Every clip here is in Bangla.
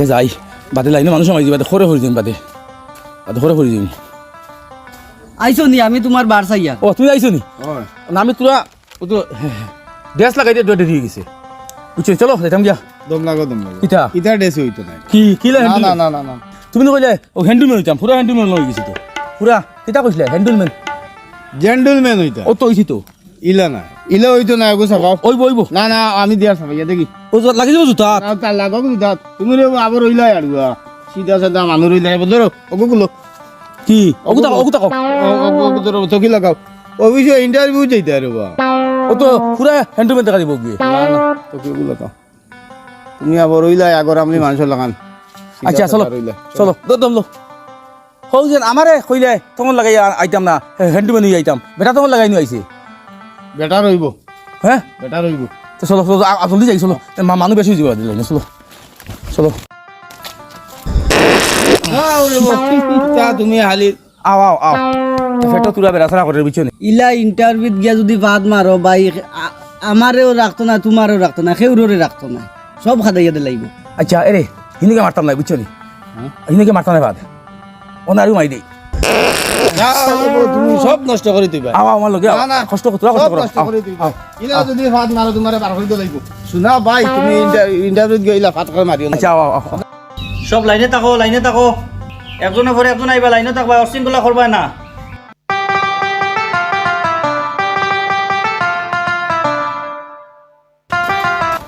যাই বাদে লাইনে মানুষ মারি বাদে খরে হয়ে যাম বাদে বাদে খরে হয়ে যাম আইছো নি আমি তোমার বার চাইয়া ও তুই আইছো নি না আমি তোরা ড্রেস লাগাই দিয়ে দেরি হয়ে গেছে বুঝছো চলো যাইতাম গিয়া দম লাগো ইটা ইটা ডেস হইতো না কি কি লাগে না না না না তুমি তো কইলে ও হ্যান্ডেলম্যান হইতাম পুরা হ্যান্ডেলম্যান হয়ে গেছি তো পুরা কিতা কইছিলে হ্যান্ডেলম্যান জেন্টলম্যান হইতা ও তো হইছি তো ইলা না ইলা হইতো না এগো সাবাও ওইব ওইব না না আমি দিয়া সাবাইয়া দেখি ও লাগি যাব জুতা না তা লাগো জুতা তুমি রে আবার হইলা আড়ুয়া সিধা সাদা মানুষ হইলা এবার ধরো ওগুলো কি ওগুতা ওগুতা কও ওগুলো ধরো তো কি লাগাও অফিসে ইন্টারভিউ যাইতে রে বা ও তো পুরা হ্যান্ডেলম্যান দেখা দিব গিয়ে না না তো কি লাগাও তুমি আবার হইলা আগর আমি মানুষ লাগান আচ্ছা চলো চলো দম লো হও যেন আমারে কইলে তখন লাগাই আইতাম না হ্যান্ডেলম্যান হয়ে আইতাম বেটা তখন লাগাই নি আইছে বেটা রইব হ্যাঁ বেটা রইব তো চলো চলো জলদি যাই চলো মানুষ বেশি হয়ে যাবে লাইনে চলো চলো তুমি হালি আও আও আও ফেটো তুলা বেড়াছাড়া করে বুঝছো নি ইলা ইন্টারভিউত গিয়া যদি বাদ মারো বা আমারেও রাখতো না তোমারও রাখতো না সেউররে রাখতো না সব খাদাইয়া লাগবে আচ্ছা এরে হিনিকে মারতাম না বুঝছো নি হিনিকে মারতাম না বাদ ওনারও মাই দেই তুমি সব নষ্ট করে দিবা আও আমার লগে না, না। কষ্ট করো কষ্ট করো নষ্ট করে দিবা ইলা যদি ফাত মারো তোমারে বার করে দিলাইব শুনা ভাই তুমি ইন্টারভিউ গইলা ফাত করে মারিও না আচ্ছা আও আও সব লাইনে থাকো একজনের পরে একজন আইবা লাইনে থাকবা অশৃঙ্খলা করবা না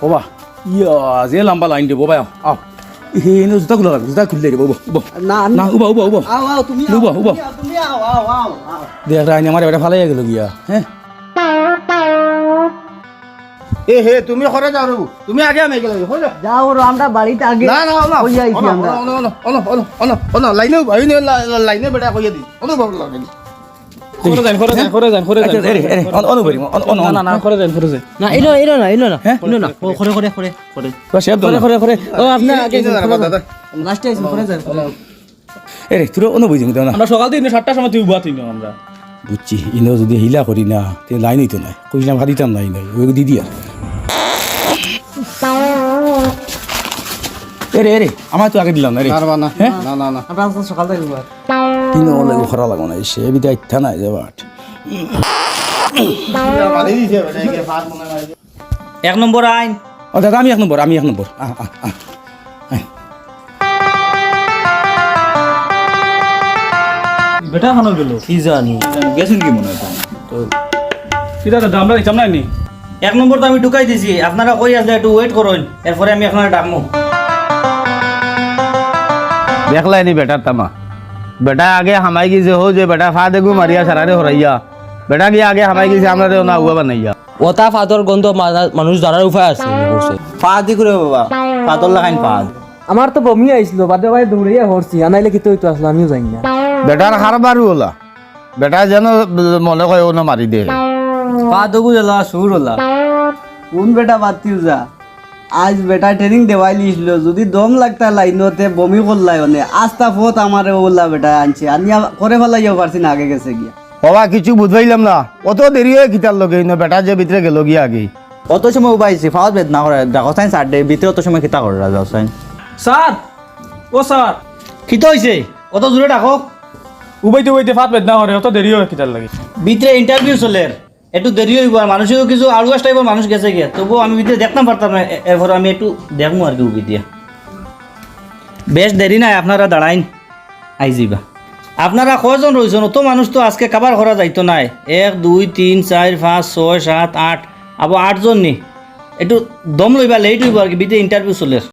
বাবা ইয়া যে লম্বা লাইন দে বাবা আও এনে জুতা খুলে জুতা খুললে রে বাবা না না উবা উবা উবা আও আও তুমি উবা উবা তুমি আও আও আও আও দেখ রাইনি আমার বেটা ফালাই গেল গিয়া হ্যাঁ এ হে তুমি করে যাও রে তুমি আগে আমি গেল হই যা যাও রে আমরা বাড়িতে আগে না না না কই আইছি আমরা অন লাইনে ভাই লাইনে বেটা কইয়া দি অন বাবু লাগে করে যান এরে এরে অনুবরি না না করে যান না এলো না করে বাস সব দলে করে ও আপনি আগে দাদা লাস্টে আইছেন করে যান এরে তুই অনুবরি আমি না আমরা সকাল থেকে 7টার সময় তুই উবা তুই আমরা বুঝছি ইনো যদি হিলা করি না তে লাইন হইতো না কইলাম হাদিতাম নাই নাই ওই দিদি আর এরে এরে আমার তো আগে দিলাম না রে পারবা না না না না আমরা আজকে সকাল থেকে উবার ইনো লাগো খরা লাগো না সে বিদায় ইচ্ছা নাই যাবাট মারি দিছে বেটা কে ফাত মনে হয় এক নম্বর আইন ও দাদা আমি এক নম্বর বেটা খানো গেল কি জানি গেছেন কি মনে হয় তো কিটা দাদা আমরা ইচ্ছাম নাই নি এক নম্বর তো আমি ঢুকাই দিছি আপনারা কই আসলে একটু ওয়েট করুন এরপরে আমি আপনারা ডাকবো দেখলাই নি বেটার তামা বেটা আগে হামাই গেছে হো যে বেটা ফা দেখু মারিয়া সারারে হরাইয়া বেটা গিয়ে আগে হামাই গেছে আমরা রে না হুয়া বানাইয়া ওটা ফাদর গন্ধ মানুষ ধরার উপায় আছে পা দি করে বাবা পাতল লাগাইন পা আমার তো বমি আইছিল বাদে ভাই দৌড়িয়া হরছি আনাইলে কি তো আসলো আমিও জানি না বেটার হারবারু হলা বেটা যেন মনে কয় ও না মারি দে পা দগু জলা সুর হলা কোন বেটা বাতিও যা আজ বেটা ট্রেনিং দেওয়াই লিছিল যদি দম লাগতা লাইনতে বমি করলাই মানে আস্তা ফত আমারে ওলা বেটা আনছে আনিয়া করে ফেলাইও পারছি না আগে গেছে গিয়া বাবা কিছু বুঝবাইলাম না অত দেরি হয়ে কিতার লগে বেটা যে ভিতরে গেল গিয়া আগে অত সময় উবাইছি ফাওয়াত বেদনা করে ডাকো সাইন সাড়ে ভিতরে অত সময় খিতা করে রাজা সাইন স্যার ও স্যার খিতা হইছে অত জোরে ডাকো উবাইতে ফাত বেদনা করে অত দেরি হয় কিটার লাগে ভিতরে ইন্টারভিউ চলে একটু দেরি হইব আর মানুষেরও কিছু আড়ুয়াস টাইপের মানুষ গেছে গিয়া তবুও আমি ভিতরে দেখতাম পারতাম না এরপর আমি একটু দেখবো আর কি উবি দিয়া বেশ দেরি নাই আপনারা দাঁড়াইন আই যাইবা আপনারা কয়জন রয়েছেন অত মানুষ তো আজকে কাবার করা যাইতো নাই 1 2 3 4 5 6 7 8 আবার 8 জন নি একটু দম লইবা লেট হইব আর কি ভিতরে ইন্টারভিউ চলে